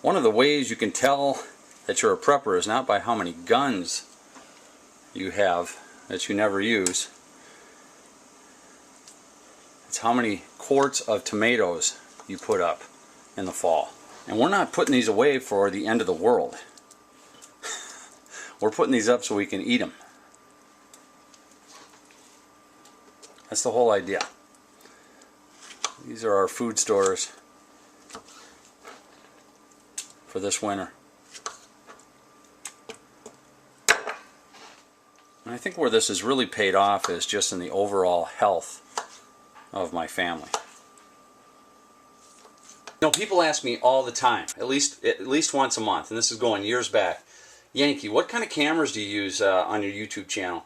One of the ways you can tell that you're a prepper is not by how many guns you have that you never use. It's how many quarts of tomatoes you put up in the fall. And we're not putting these away for the end of the world. We're putting these up so we can eat them. That's the whole idea. These are our food stores for this winter. And I think where this has really paid off is just in the overall health of my family. You know, people ask me all the time, at least once a month, and this is going years back, Yankee, what kind of cameras do you use on your YouTube channel?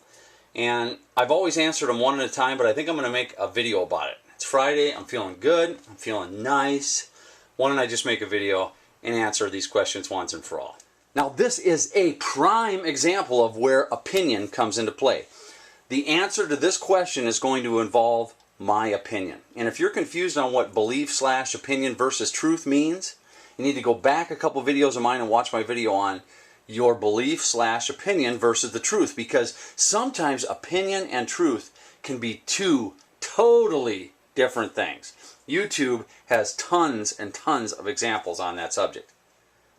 And I've always answered them one at a time, but I think I'm going to make a video about it. It's Friday, I'm feeling good, I'm feeling nice. Why don't I just make a video and answer these questions once and for all? Now this is a prime example of where opinion comes into play. The answer to this question is going to involve my opinion. And if you're confused on what belief/opinion versus truth means, you need to go back a couple videos of mine and watch my video on your belief/opinion versus the truth, because sometimes opinion and truth can be two totally different things. YouTube has tons and tons of examples on that subject.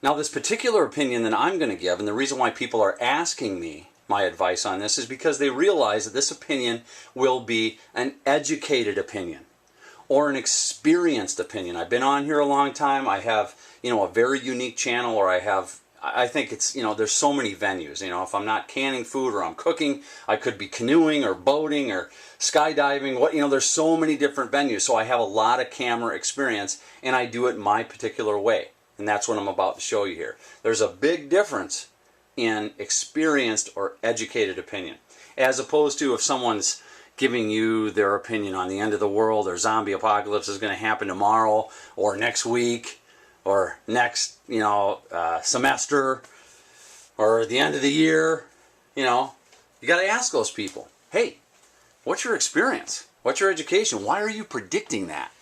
Now this particular opinion that I'm going to give, and the reason why people are asking me my advice on this, is because they realize that this opinion will be an educated opinion or an experienced opinion. I've been on here a long time. I have, a very unique channel, or I think it's, there's so many venues. If I'm not canning food or I'm cooking, I could be canoeing or boating or skydiving. There's so many different venues. So I have a lot of camera experience, and I do it my particular way. And that's what I'm about to show you here. There's a big difference in experienced or educated opinion, as opposed to if someone's giving you their opinion on the end of the world or zombie apocalypse is going to happen tomorrow or next week or next semester or the end of the year. You got to ask those people, hey, what's your experience? What's your education? Why are you predicting that?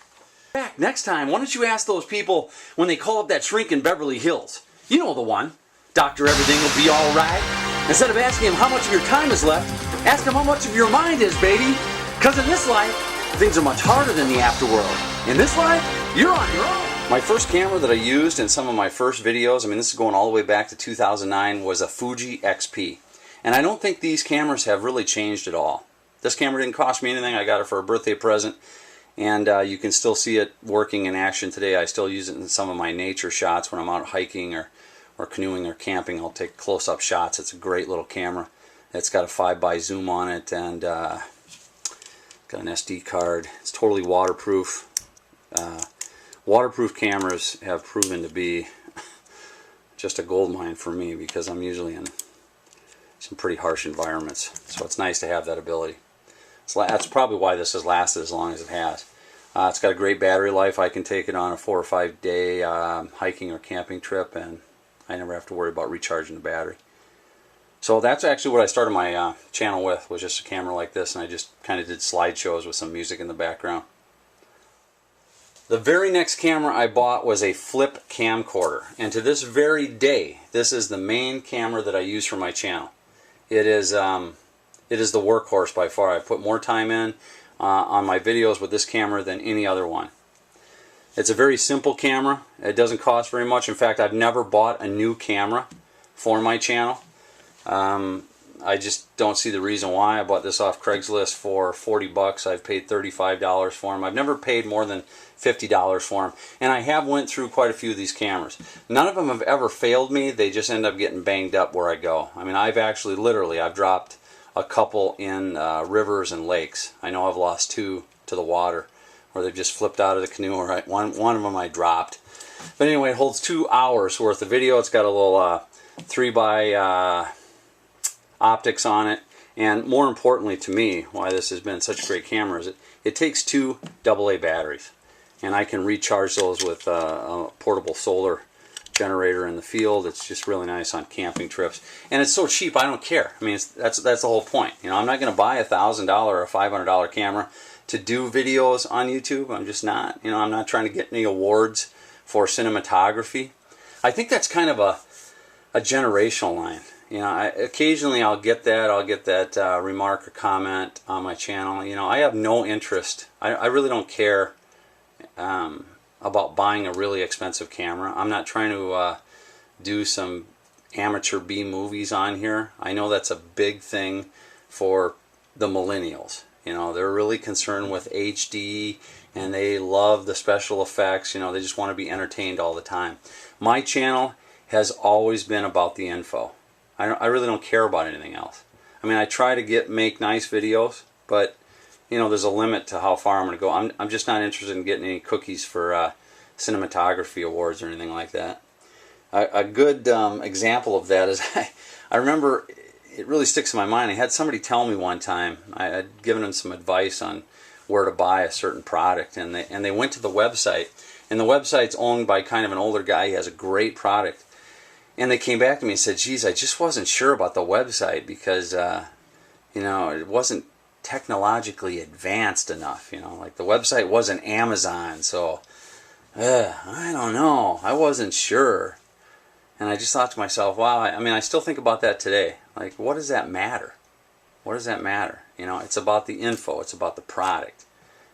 Next time, why don't you ask those people when they call up that shrink in Beverly Hills? You know the one. Doctor, everything will be all right. Instead of asking him how much of your time is left, ask him how much of your mind is, baby. Because in this life, things are much harder than the afterworld. In this life, you're on your own. My first camera that I used in some of my first videos, this is going all the way back to 2009, was a Fuji XP. And I don't think these cameras have really changed at all. This camera didn't cost me anything. I got it for a birthday present. And you can still see it working in action today. I still use it in some of my nature shots when I'm out hiking or canoeing or camping. I'll take close-up shots. It's a great little camera. It's got a 5x zoom on it, and got an SD card. It's totally waterproof. Waterproof cameras have proven to be just a gold mine for me, because I'm usually in some pretty harsh environments. So it's nice to have that ability. That's probably why this has lasted as long as it has. It's got a great battery life. I can take it on a 4 or 5 day hiking or camping trip, and I never have to worry about recharging the battery. So that's actually what I started my channel with, was just a camera like this, and I just kind of did slideshows with some music in the background. The very next camera I bought was a flip camcorder, and to this very day, this is the main camera that I use for my channel. It is the workhorse by far. I put more time in on my videos with this camera than any other one. It's a very simple camera. It doesn't cost very much. In fact, I've never bought a new camera for my channel. I just don't see the reason why. I bought this off CRAIGSLIST for 40 bucks. I've paid $35 for them. I've never paid more than $50 for them. And I have went through quite a few of these cameras. None of them have ever failed me. They just end up getting banged up where I go. I've actually I've dropped a couple in rivers and lakes. I know I've lost 2 to the water, where they've just flipped out of the canoe. Or one of them I dropped. But anyway, it holds 2 hours worth of video. It's got a little 3x optics on it, and more importantly to me, why this has been such a great camera, is it takes 2 AA batteries, and I can recharge those with a portable solar generator in the field. It's just really nice on camping trips, and it's so cheap I don't care. That's the whole point. I'm not going to buy a $1,000 or a $500 camera to do videos on YouTube. I'm just not. I'm not trying to get any awards for cinematography. I think that's kind of a generational line. You know, occasionally I'll get that remark or comment on my channel. You know, I have no interest. I really don't care about buying a really expensive camera. I'm not trying to do some amateur B movies on here. I know that's a big thing for the millennials. You know, they're really concerned with HD and they love the special effects. You know, they just want to be entertained all the time. My channel has always been about the info. I really don't care about anything else. I mean, I try to make nice videos, but you know, there's a limit to how far I'm going to go. I'm just not interested in getting any cookies for cinematography awards or anything like that. A good example of that is I remember, it really sticks in my mind. I had somebody tell me one time, I had given them some advice on where to buy a certain product, and they went to the website, and the website's owned by kind of an older guy. He has a great product. And they came back to me and said, geez, I just wasn't sure about the website because, you know, it wasn't technologically advanced enough. You know, like the website wasn't Amazon, so I don't know. I wasn't sure. And I just thought to myself, wow, I mean, I still think about that today. Like, what does that matter? What does that matter? You know, it's about the info. It's about the product.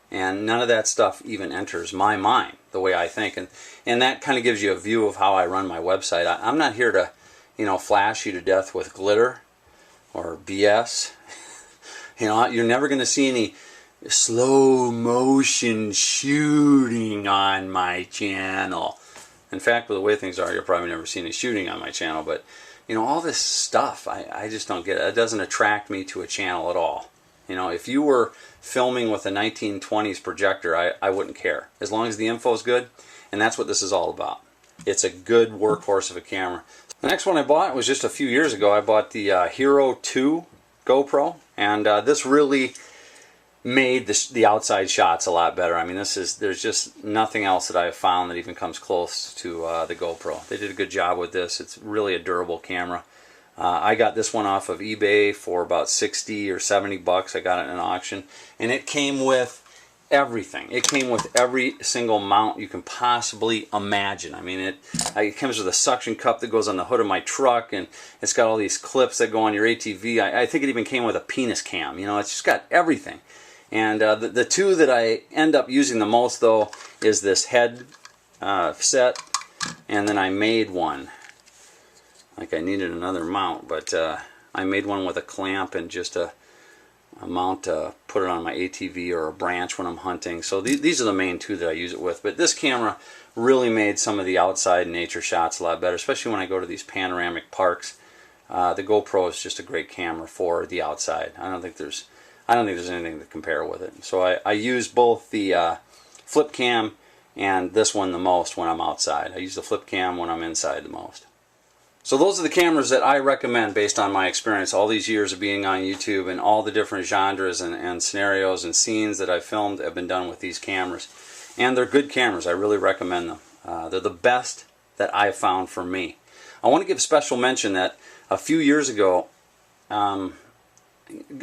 And none of that stuff even enters my mind the way I think. And that kind of gives you a view of how I run my website. I'm not here to, you know, flash you to death with glitter or BS. You know, you're never going to see any slow motion shooting on my channel. In fact, with the way things are, you'll probably never see any shooting on my channel. But, you know, all this stuff, I just don't get it. It doesn't attract me to a channel at all. You know, if you were filming with a 1920s projector, I wouldn't care. As long as the info is good, and that's what this is all about. It's a good workhorse of a camera. The next one I bought was just a few years ago. I bought the Hero 2 GoPro, and this really made the outside shots a lot better. I mean, there's just nothing else that I have found that even comes close to the GoPro. They did a good job with this. It's really a durable camera. I got this one off of eBay for about 60 or 70 bucks. I got it in an auction, and it came with everything. It came with every single mount you can possibly imagine. I mean, it comes with a suction cup that goes on the hood of my truck, and it's got all these clips that go on your ATV. I think it even came with a penis cam. You know, it's just got everything. And the two that I end up using the most, though, is this head set, and then I made one. Like, I needed another mount, but I made one with a clamp and just a mount to put it on my ATV or a branch when I'm hunting. So these are the main two that I use it with. But this camera really made some of the outside nature shots a lot better, especially when I go to these panoramic parks. The GoPro is just a great camera for the outside. I don't think there's anything to compare with it. So I use both the flip cam and this one the most when I'm outside. I use the flip cam when I'm inside the most. So those are the cameras that I recommend based on my experience, all these years of being on YouTube, and all the different genres and scenarios and scenes that I've filmed have been done with these cameras. And they're good cameras. I really recommend them. They're the best that I've found for me. I want to give special mention that a few years ago,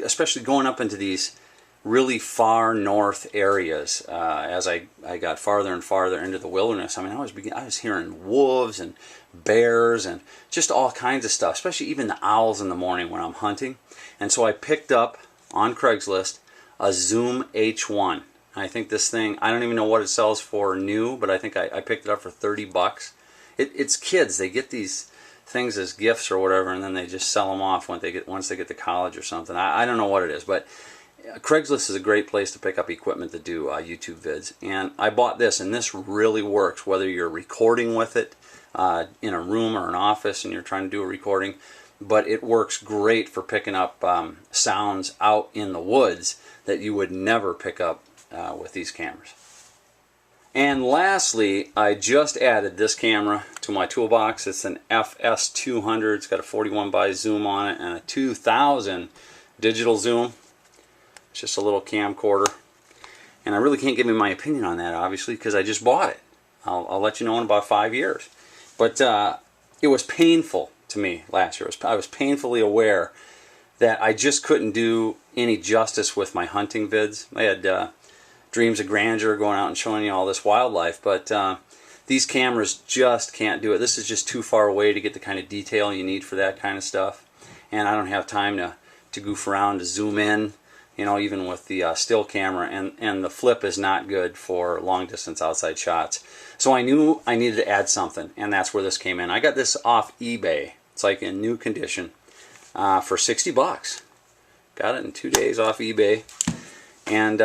especially going up into these really far north areas, as I got farther and farther into the wilderness, I mean, I was hearing wolves and bears and just all kinds of stuff, especially even the owls in the morning when I'm hunting. And so I picked up on Craigslist a Zoom H1. I think this thing, I don't even know what it sells for new, but I think I picked it up for 30 bucks. It's kids, they get these things as gifts or whatever, and then they just sell them off once they get to college or something. I don't know what it is, but Craigslist is a great place to pick up equipment to do YouTube vids. And I bought this, and this really works, whether you're recording with it in a room or an office and you're trying to do a recording. But it works great for picking up sounds out in the woods that you would never pick up with these cameras. And lastly, I just added this camera to my toolbox. It's an FS200. It's got a 41 by zoom on it and a 2000 digital zoom. It's just a little camcorder. And I really can't give you my opinion on that, obviously, because I just bought it. I'll let you know in about 5 years. But it was painful to me last year. I was painfully aware that I just couldn't do any justice with my hunting vids. I had dreams of grandeur, going out and showing you all this wildlife, but these cameras just can't do it. This is just too far away to get the kind of detail you need for that kind of stuff. And I don't have time to goof around, to zoom in, you know, even with the still camera. And the flip is not good for long distance outside shots. So I knew I needed to add something, and that's where this came in. I got this off eBay. It's like in new condition for 60 bucks. Got it in 2 days off eBay. And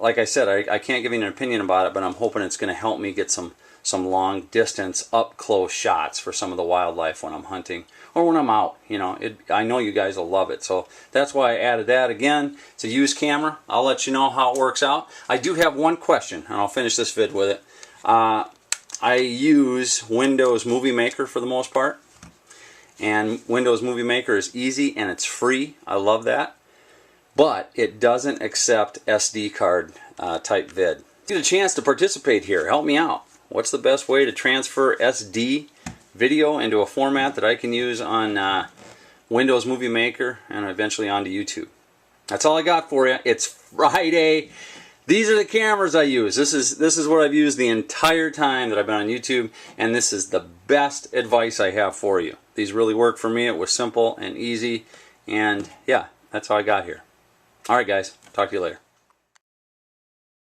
like I said, I can't give you an opinion about it, but I'm hoping it's going to help me get some long distance up close shots for some of the wildlife when I'm hunting or when I'm out. You know, I know you guys will love it, so that's why I added that. Again, it's a used camera. I'll let you know how it works out. I do have one question, and I'll finish this vid with it. I use Windows Movie Maker for the most part, and Windows Movie Maker is easy and it's free. I love that. But it doesn't accept SD card type vid. Get a chance to participate here. Help me out. What's the best way to transfer SD video into a format that I can use on Windows Movie Maker and eventually onto YouTube? That's all I got for you. It's Friday. These are the cameras I use. This is what I've used the entire time that I've been on YouTube, and this is the best advice I have for you. These really work for me. It was simple and easy, and yeah, that's how I got here. All right, guys. Talk to you later.